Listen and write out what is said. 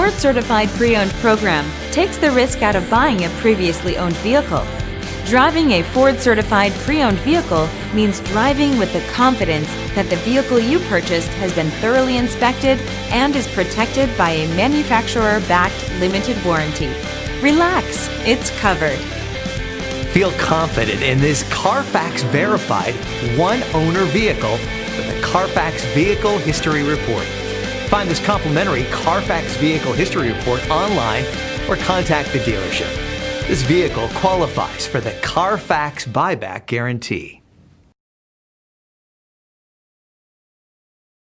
Ford Certified Pre-Owned program takes the risk out of buying a previously owned vehicle. Driving a Ford Certified Pre-Owned vehicle means driving with the confidence that the vehicle you purchased has been thoroughly inspected and is protected by a manufacturer-backed limited warranty. Relax, it's covered. Feel confident in this Carfax verified one-owner vehicle with a Carfax Vehicle History Report. Find this complimentary Carfax Vehicle History Report online or contact the dealership. This vehicle qualifies for the Carfax Buyback Guarantee.